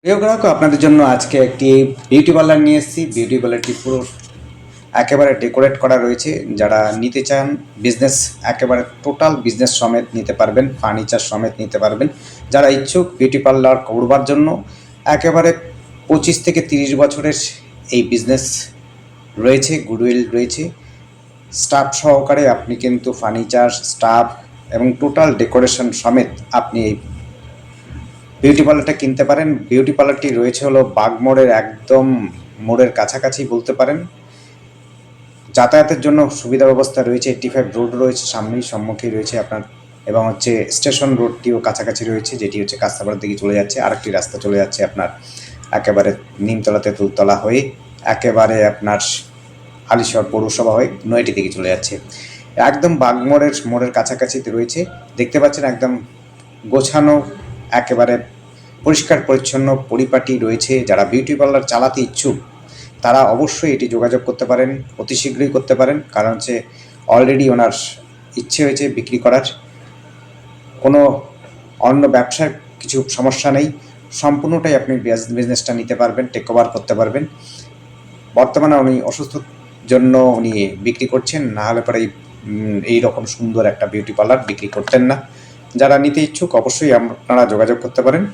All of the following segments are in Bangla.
প্রিয় গ্রাহক, আপনাদের জন্য আজকে একটি বিউটি পার্লার নিয়ে এসেছি। বিউটি পার্লারটি পুরো একেবারে ডেকোরেট করা রয়েছে। যারা নিতে চান বিজনেস, একেবারে টোটাল বিজনেস সমেত নিতে পারবেন, ফার্নিচার সমেত নিতে পারবেন। যারা ইচ্ছুক বিউটি পার্লার করবার জন্য, একেবারে 25 থেকে 30 বছরের এই বিজনেস রয়েছে, গুডউইল রয়েছে। স্টাফ সহকারে আপনি কিন্তু ফার্নিচার, স্টাফ এবং টোটাল ডেকোরেশন সমেত আপনি এই বিউটি পার্লারটা কিনতে পারেন। বিউটি পার্লারটি রয়েছে হলো বাগমোড়ের একদম মোড়ের কাছাকাছি বলতে পারেন। যাতায়াতের জন্য সুবিধা ব্যবস্থা রয়েছে। 85 রোড রয়েছে সামনেই, সম্মুখেই রয়েছে আপনার, এবং হচ্ছে স্টেশন রোডটিও কাছাকাছি রয়েছে, যেটি হচ্ছে কাস্তাপাড়ার দিকে চলে যাচ্ছে। আরেকটি রাস্তা চলে যাচ্ছে আপনার একেবারে নিমতলা তেঁতুলতলা হয়ে একেবারে আপনার হালিশহর পৌরসভা হয়ে নয়টি দিকে চলে যাচ্ছে। একদম বাগমোড়ের মোড়ের কাছাকাছিতে রয়েছে। দেখতে পাচ্ছেন একদম গোছানো, একেবারে পরিষ্কার পরিচ্ছন্ন পরিপাটি রয়েছে। যারা বিউটি পার্লার চালাতে ইচ্ছুক তারা অবশ্যই এটি যোগাযোগ করতে পারেন, অতি শীঘ্রই করতে পারেন। কারণ হচ্ছে অলরেডি ওনার ইচ্ছে হয়েছে বিক্রি করার। কোনো অন্য ব্যবসার কিছু সমস্যা নেই, সম্পূর্ণটাই আপনি বিজনেসটা নিতে পারবেন, টেক ওভার করতে পারবেন। বর্তমানে উনি অসুস্থর জন্য উনি বিক্রি করছেন, না হলে পরে এই রকম সুন্দর একটা বিউটি পার্লার বিক্রি করতেন না। যারা নিতে ইচ্ছুক অবশ্যই আপনারা যোগাযোগ করতে পারেন।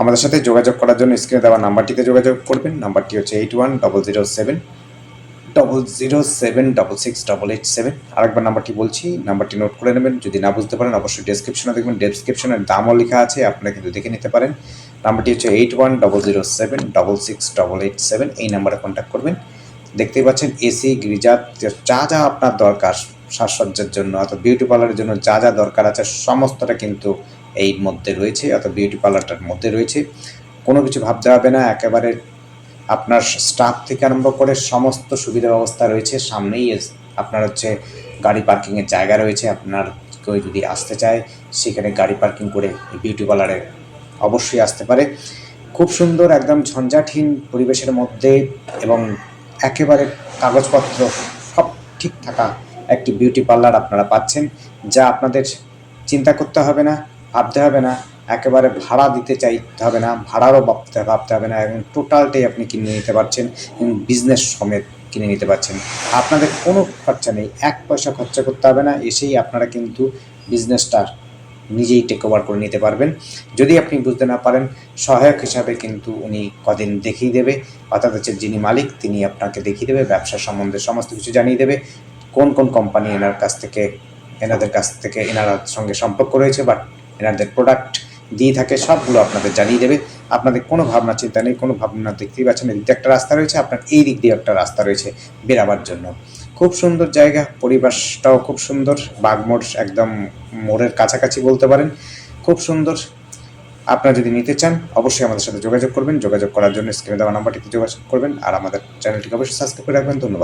আমাদের সাথে যোগাযোগ করার জন্য স্ক্রিনে দেওয়া নাম্বারটিতে যোগাযোগ করবেন। নাম্বারটি হচ্ছে 810076668887। আরেকবার নাম্বারটি বলছি, নাম্বারটি নোট করে নেবেন। যদি না বুঝতে পারেন অবশ্যই ডেসক্রিপশনে দেখবেন, ডেসক্রিপশনের দামও লেখা আছে, আপনারা কিন্তু দেখে নিতে পারেন। নাম্বারটি হচ্ছে 8100768887। এই নাম্বারে কন্ট্যাক্ট করবেন। দেখতেই পাচ্ছেন এসি, গিজার, যা যা আপনার দরকার সাজসজ্জার জন্য অর্থাৎ বিউটি পার্লারের জন্য যা যা দরকার আছে সমস্তটা কিন্তু এই মধ্যে রয়েছে, অর্থাৎ বিউটি পার্লারটার মধ্যে রয়েছে। কোনো কিছু ভাবতে হবে না, একেবারে আপনার স্টাফ থেকে আরম্ভ করে সমস্ত সুবিধা ব্যবস্থা রয়েছে। সামনেই আপনার হচ্ছে গাড়ি পার্কিংয়ের জায়গা রয়েছে। আপনার কেউ যদি আসতে চায় সেখানে গাড়ি পার্কিং করে বিউটি পার্লারে অবশ্যই আসতে পারে। খুব সুন্দর, একদম ঝঞ্ঝাটহীন পরিবেশের মধ্যে এবং একেবারে কাগজপত্র সব ঠিক থাকা একটি বিউটি পার্লার আপনারা পাচ্ছেন, যা আপনাদের চিন্তা করতে হবে না, ভাবতে হবে না, একেবারে ভাড়া দিতে চাইতে হবে না, ভাড়ারও ভাবতে হবে না, এবং টোটালটাই আপনি কিনে নিতে পারছেন এবং বিজনেস সমেত কিনে নিতে পারছেন। আপনাদের কোনো খরচা নেই, 1 পয়সা খরচা করতে হবে না। এসেই আপনারা কিন্তু বিজনেসটার নিজেই টেক ওভার করে নিতে পারবেন। যদি আপনি বুঝতে না পারেন, সহায়ক হিসাবে কিন্তু উনি কদিন দেখিয়ে দেবে, অর্থাৎ হচ্ছে যিনি মালিক তিনি আপনাকে দেখিয়ে দেবে, ব্যবসা সম্বন্ধে সমস্ত কিছু জানিয়ে দেবে, কোন কোন কোম্পানি এনাদের কাছ থেকে এনার সঙ্গে সম্পর্ক রয়েছে বা এনাদের প্রোডাক্ট দিয়ে থাকে, সবগুলো আপনাদের জানিয়ে দেবে। আপনাদের কোনো ভাবনা চিন্তা নেই, কোনো ভাবনা, দেখতেই পাচ্ছেন এদিক দিয়ে একটা রাস্তা রয়েছে, আপনার এই দিক দিয়ে একটা রাস্তা রয়েছে বেরাবার জন্য। খুব সুন্দর জায়গা, পরিবেশটাও খুব সুন্দর। বাগমোড় একদম মোড়ের কাছাকাছি বলতে পারেন, খুব সুন্দর। আপনারা যদি নিতে চান অবশ্যই আমাদের সাথে যোগাযোগ করবেন। যোগাযোগ করার জন্য স্ক্রিনে দেওয়া নাম্বারটিতে যোগাযোগ করবেন, আর আমাদের চ্যানেলটিকে অবশ্যই সাবস্ক্রাইব করে রাখবেন। ধন্যবাদ।